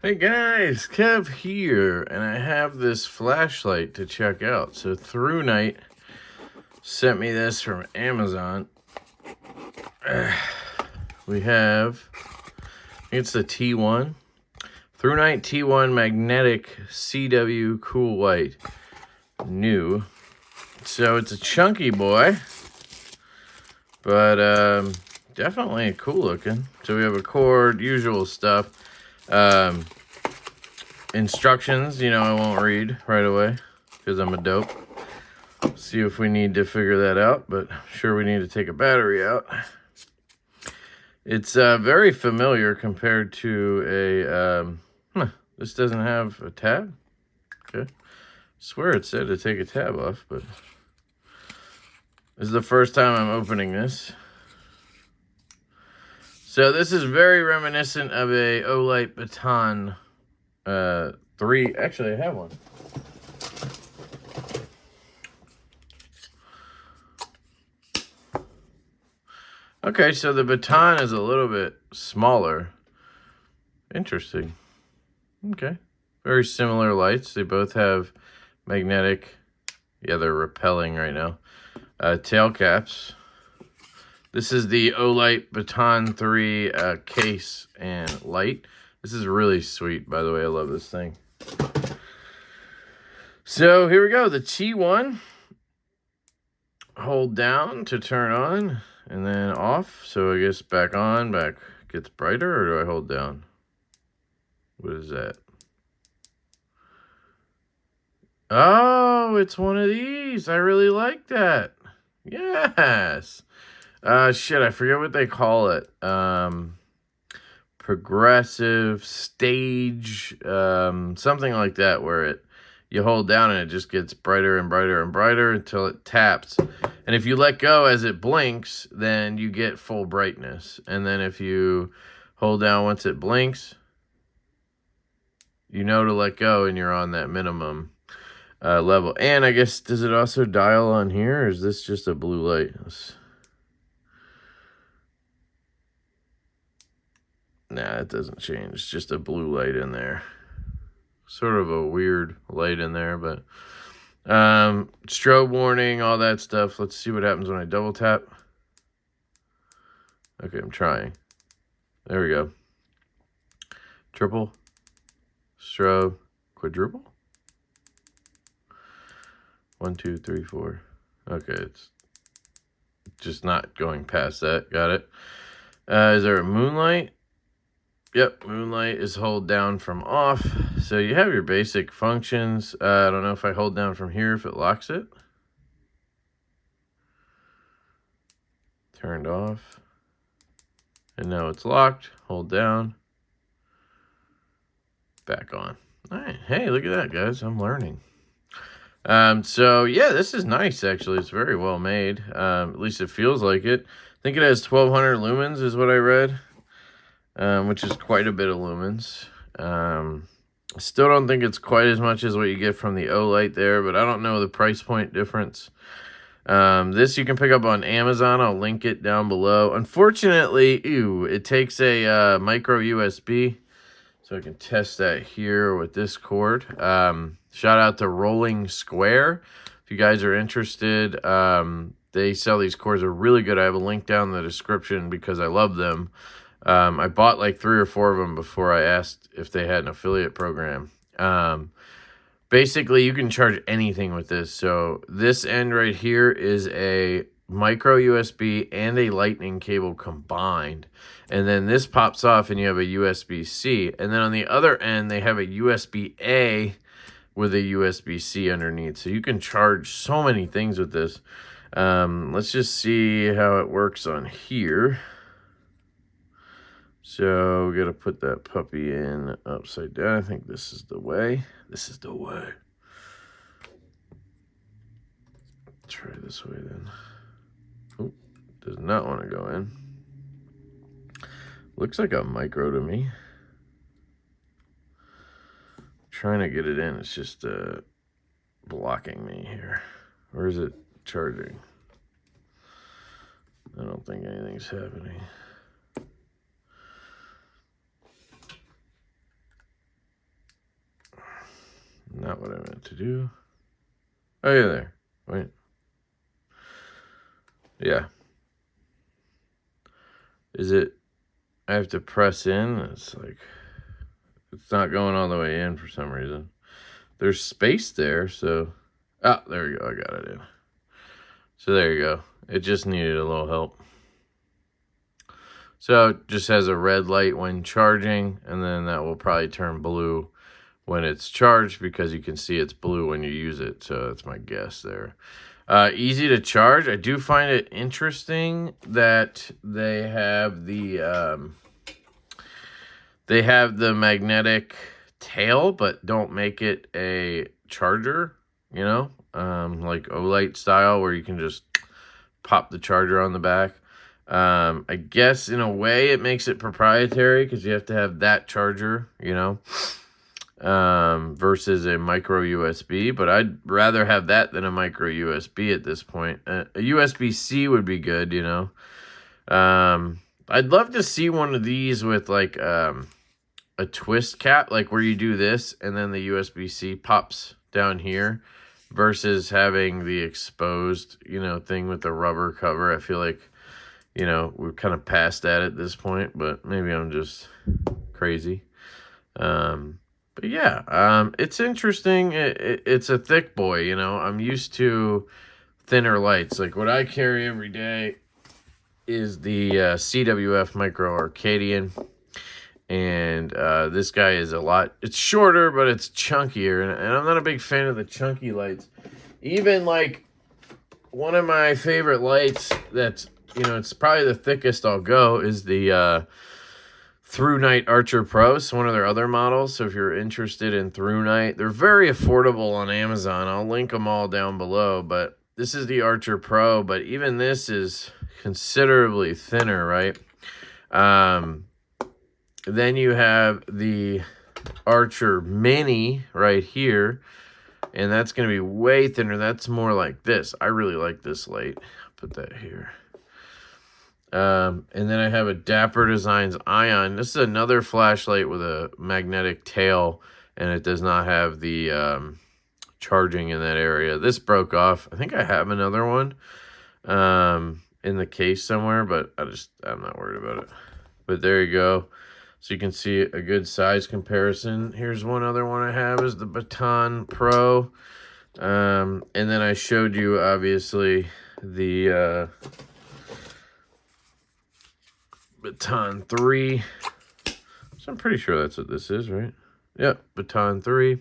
Hey guys, Kev here, and I have this flashlight to check out. So Through Night sent me this from Amazon. We have, I think it's the T1. Through Night T1 Magnetic CW Cool White. New. So it's a chunky boy, but definitely cool looking. So we have a cord, usual stuff. Instructions, I won't read right away because I'm a dope. See if we need to figure that out, but sure we need to take a battery out. It's very familiar compared to a, this doesn't have a tab. Okay. I swear it said to take a tab off, but this is the first time I'm opening this. So this is very reminiscent of a Olight Baton 3. Actually, I have one. Okay, so the Baton is a little bit smaller. Interesting. Okay. Very similar lights. They both have magnetic. Yeah, they're repelling right now. Tail caps. This is the Olight Baton 3 case and light. This is really sweet, by the way. I love this thing. So here we go. The T1. Hold down to turn on and then off. So I guess back on, back gets brighter, or do I hold down? What is that? Oh, it's one of these. I really like that. Yes. Shit, I forget what they call it. Progressive stage, something like that, where you hold down and it just gets brighter and brighter and brighter until it taps. And if you let go as it blinks, then you get full brightness. And then if you hold down once it blinks, you know to let go and you're on that minimum level. And I guess, does it also dial on here, or is this just a blue light? Nah, it doesn't change. It's just a blue light in there. Sort of a weird light in there, but strobe warning, all that stuff. Let's see what happens when I double tap. Okay, I'm trying. There we go. Triple, strobe, quadruple. 1, 2, 3, 4. Okay, it's just not going past that. Got it. Is there a moonlight? Yep, moonlight is hold down from off. So you have your basic functions. I don't know if I hold down from here if it locks it. Turned off. And now it's locked. Hold down. Back on. All right. Hey, look at that, guys. I'm learning. So yeah, this is nice, actually. It's very well made. At least it feels like it. I think it has 1200 lumens is what I read. Which is quite a bit of lumens. I still don't think it's quite as much as what you get from the Olight there, but I don't know the price point difference. This you can pick up on Amazon. I'll link it down below. Unfortunately, it takes a micro USB, so I can test that here with this cord. Shout out to Rolling Square. If you guys are interested, they sell these cords. They're really good. I have a link down in the description because I love them. I bought like 3 or 4 of them before I asked if they had an affiliate program. Basically, you can charge anything with this. So this end right here is a micro USB and a lightning cable combined. And then this pops off and you have a USB-C. And then on the other end, they have a USB-A with a USB-C underneath. So you can charge so many things with this. Let's just see how it works on here. So we got to put that puppy in upside down. I think this is the way. This is the way. Try this way then. Oh, does not want to go in. Looks like a micro to me. Trying to get it in. It's just blocking me here. Or is it charging? I don't think anything's happening. Not what I meant to do. Oh, yeah, there. Wait. Yeah. Is it... I have to press in? It's like... It's not going all the way in for some reason. There's space there, so... Ah, there we go. I got it in. So there you go. It just needed a little help. So it just has a red light when charging, and then that will probably turn blue when it's charged, because you can see it's blue when you use it. So that's my guess there. Easy to charge. I do find it interesting that they have the magnetic tail, but don't make it a charger, you know, like Olight style, where you can just pop the charger on the back. I guess in a way it makes it proprietary, because you have to have that charger, you know, versus a micro USB, but I'd rather have that than a micro USB at this point. A USB-C would be good, you know. I'd love to see one of these with like a twist cap, like where you do this and then the USB-C pops down here, versus having the exposed, you know, thing with the rubber cover. I feel like, you know, we're kind of past that at this point, but maybe I'm just crazy. But yeah, it's interesting. It's a thick boy, you know. I'm used to thinner lights. Like what I carry every day is the CWF Micro Arcadian. And this guy is it's shorter, but it's chunkier. And I'm not a big fan of the chunky lights. Even like one of my favorite lights that's, you know, it's probably the thickest I'll go, is the Through Night Archer Pro. It's one of their other models. So if you're interested in Through Night, they're very affordable on Amazon. I'll link them all down below. But this is the Archer Pro. But even this is considerably thinner, right? Then you have the Archer Mini right here. And that's going to be way thinner. That's more like this. I really like this light. Put that here. And then I have a Dapper Designs Ion. This is another flashlight with a magnetic tail, and it does not have the charging in that area. This broke off. I think I have another one in the case somewhere, but I'm not worried about it. But there you go. So you can see a good size comparison. Here's one other one I have, is the Baton Pro. And then I showed you, obviously, the Baton 3. So I'm pretty sure that's what this is, right? Yep, Baton 3.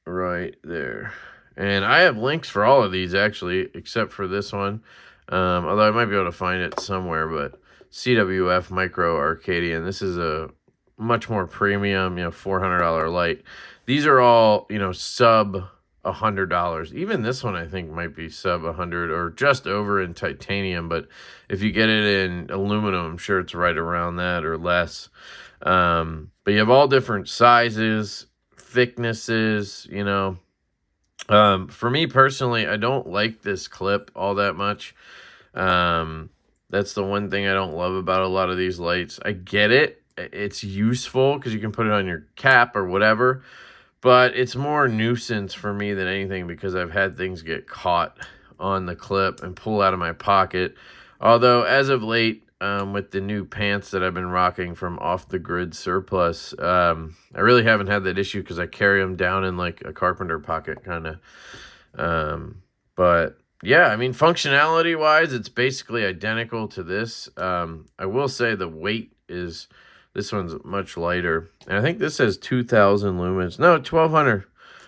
Right there. And I have links for all of these, actually, except for this one. Although I might be able to find it somewhere, but CWF Micro Arcadian. This is a much more premium, you know, $400 light. These are all, you know, sub $100. Even this one I think might be sub 100 or just over in titanium, but if you get it in aluminum, I'm sure it's right around that or less. But you have all different sizes, thicknesses, you know. For me personally, I don't like this clip all that much. That's the one thing I don't love about a lot of these lights. I get it. It's useful because you can put it on your cap or whatever. But it's more nuisance for me than anything, because I've had things get caught on the clip and pull out of my pocket. Although, as of late, with the new pants that I've been rocking from Off the Grid Surplus, I really haven't had that issue because I carry them down in like a carpenter pocket kind of. But yeah, I mean, functionality-wise, it's basically identical to this. I will say the weight is... This one's much lighter. And I think this has 2,000 lumens. No, 1,200.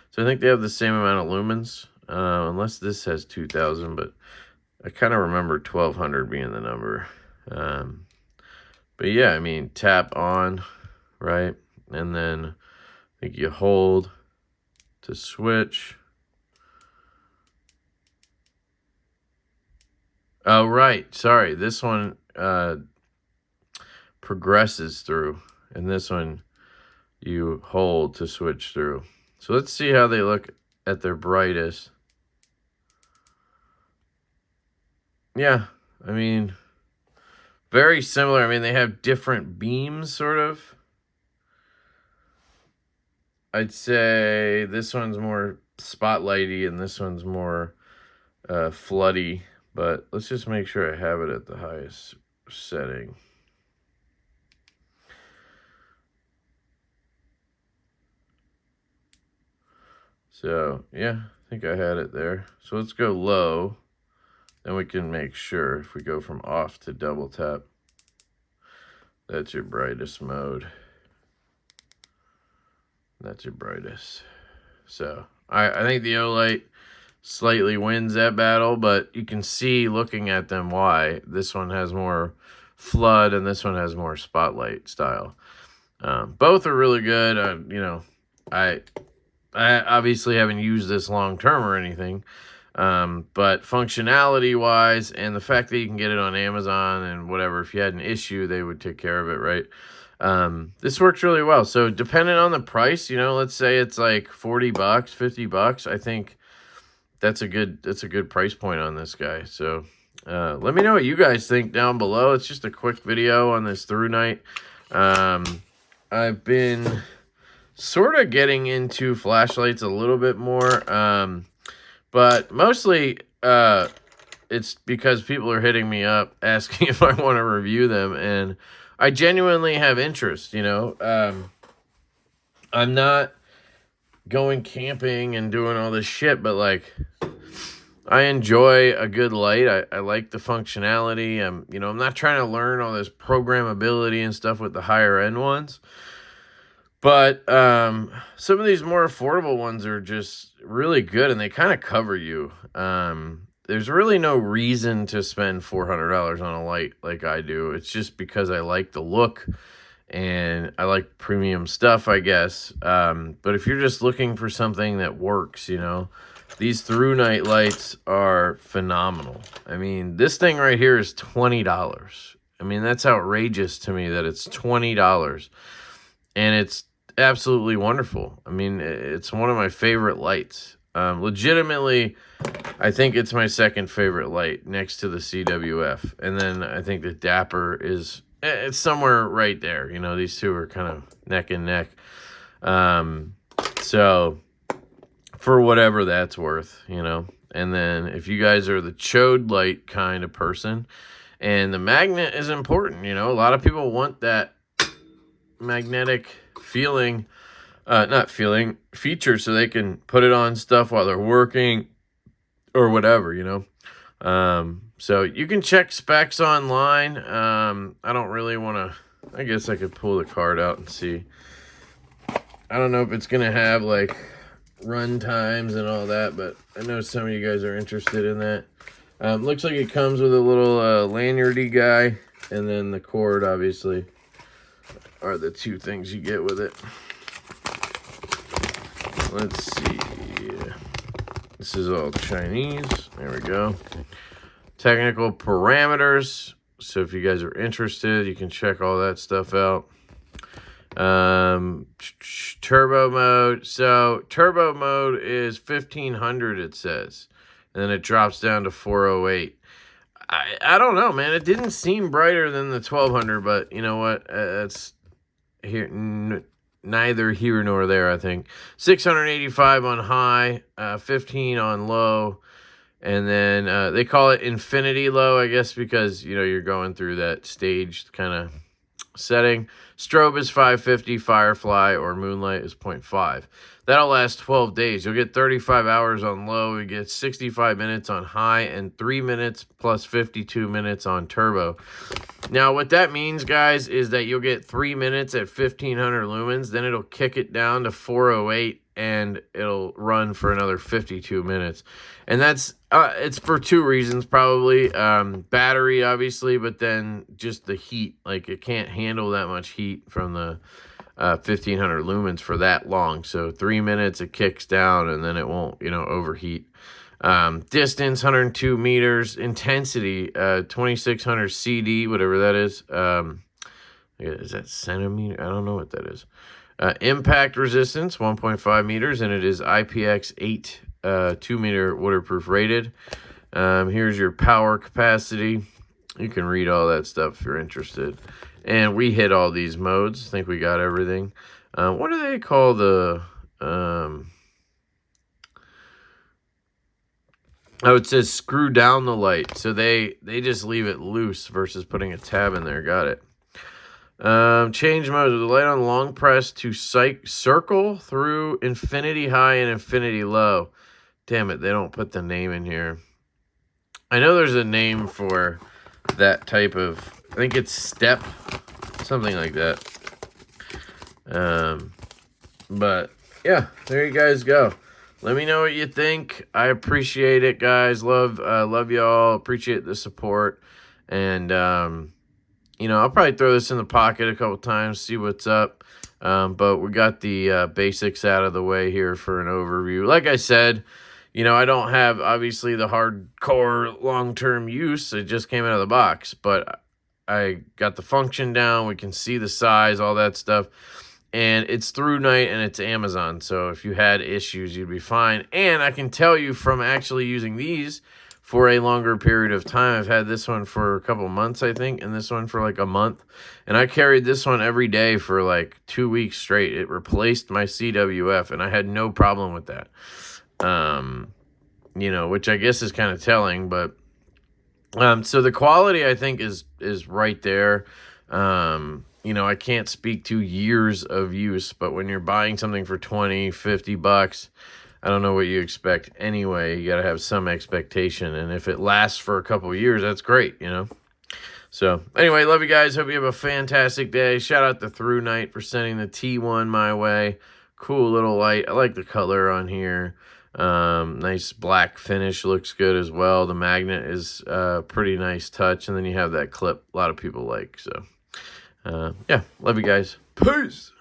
So I think they have the same amount of lumens. Unless this has 2,000. But I kind of remember 1,200 being the number. But yeah, I mean, tap on, right? And then I think you hold to switch. Oh, right. Sorry. This one... progresses through, and this one you hold to switch through. So let's see how they look at their brightest. Yeah, I mean, very similar. I mean, they have different beams, sort of. I'd say this one's more spotlighty and this one's more floody, but let's just make sure I have it at the highest setting. So, yeah, I think I had it there. So let's go low. Then we can make sure if we go from off to double tap, that's your brightest mode. That's your brightest. So I think the Olight slightly wins that battle, but you can see looking at them why. This one has more flood and this one has more spotlight style. Both are really good. You know, I obviously haven't used this long term or anything, but functionality wise and the fact that you can get it on Amazon and whatever, if you had an issue, they would take care of it, right? This works really well. So depending on the price, you know, let's say it's like $40, $50. I think that's a good price point on this guy. So, let me know what you guys think down below. It's just a quick video on this through night. I've been sort of getting into flashlights a little bit more. But mostly, it's because people are hitting me up asking if I want to review them, and I genuinely have interest, you know. I'm not going camping and doing all this shit, but like I enjoy a good light. I like the functionality. You know, I'm not trying to learn all this programmability and stuff with the higher end ones. But some of these more affordable ones are just really good, and they kind of cover you. There's really no reason to spend $400 on a light like I do. It's just because I like the look and I like premium stuff, I guess. But if you're just looking for something that works, you know, these through night lights are phenomenal. I mean, this thing right here is $20. I mean, that's outrageous to me that it's $20. And it's absolutely wonderful. I mean, it's one of my favorite lights. Legitimately, I think it's my second favorite light next to the CWF. And then I think the Dapper is, it's somewhere right there. You know, these two are kind of neck and neck. So for whatever that's worth, you know. And then if you guys are the chode light kind of person, and the magnet is important, you know, a lot of people want that magnetic feeling, not feeling, feature so they can put it on stuff while they're working or whatever, you know. So you can check specs online. I don't really want to, I guess I could pull the card out and see. I don't know if it's going to have like run times and all that, but I know some of you guys are interested in that. Looks like it comes with a little lanyardy guy, and then the cord obviously are the two things you get with it. Let's see. This is all Chinese. There we go. Technical parameters. So if you guys are interested, you can check all that stuff out. Turbo mode. So turbo mode is 1500, it says. And then it drops down to 408. I don't know, man. It didn't seem brighter than the 1200, but you know what? That's here, neither here nor there, I think. 685 on high, 15 on low, and then they call it infinity low, I guess, because, you know, you're going through that staged kind of setting. Strobe is 550, Firefly or Moonlight is 0.5. That'll last 12 days. You'll get 35 hours on low, you get 65 minutes on high, and 3 minutes plus 52 minutes on turbo. Now, what that means, guys, is that you'll get 3 minutes at 1500 lumens, then it'll kick it down to 408, and it'll run for another 52 minutes. And that's, it's for two reasons, probably. Battery, obviously, but then just the heat. Like, it can't handle that much heat from the 1500 lumens for that long. So 3 minutes, it kicks down, and then it won't, you know, overheat. Distance, 102 meters. Intensity, 2600 CD, whatever that is. Is that centimeter? I don't know what that is. Impact resistance, 1.5 meters, and it is IPX8, 2-meter waterproof rated. Here's your power capacity. You can read all that stuff if you're interested. And we hit all these modes. I think we got everything. What do they call the Oh, it says screw down the light. So they just leave it loose versus putting a tab in there. Got it. Change mode with the light on long press to circle through infinity high and infinity low. Damn it, they don't put the name in here. I know there's a name for that type of, I think it's step, something like that. But yeah, there you guys go. Let me know what you think. I appreciate it, guys. Love y'all. Appreciate the support. And, you know, I'll probably throw this in the pocket a couple times, see what's up. But we got the basics out of the way here for an overview. Like I said, you know, I don't have, obviously, the hardcore long-term use. It just came out of the box. But I got the function down. We can see the size, all that stuff. And it's through night and it's Amazon. So if you had issues, you'd be fine. And I can tell you from actually using these for a longer period of time. I've had this one for a couple months, I think, and this one for like a month. And I carried this one every day for like 2 weeks straight. It replaced my CWF, and I had no problem with that. You know, which I guess is kind of telling, but so the quality, I think, is right there. You know, I can't speak to years of use, but when you're buying something for 20, 50 bucks, I don't know what you expect anyway. You got to have some expectation. And if it lasts for a couple years, that's great, you know. So anyway, love you guys. Hope you have a fantastic day. Shout out to Through Night for sending the T1 my way. Cool little light. I like the color on here. Nice black finish, looks good as well. The magnet is pretty nice touch. And then you have that clip a lot of people like. So yeah, love you guys. Peace.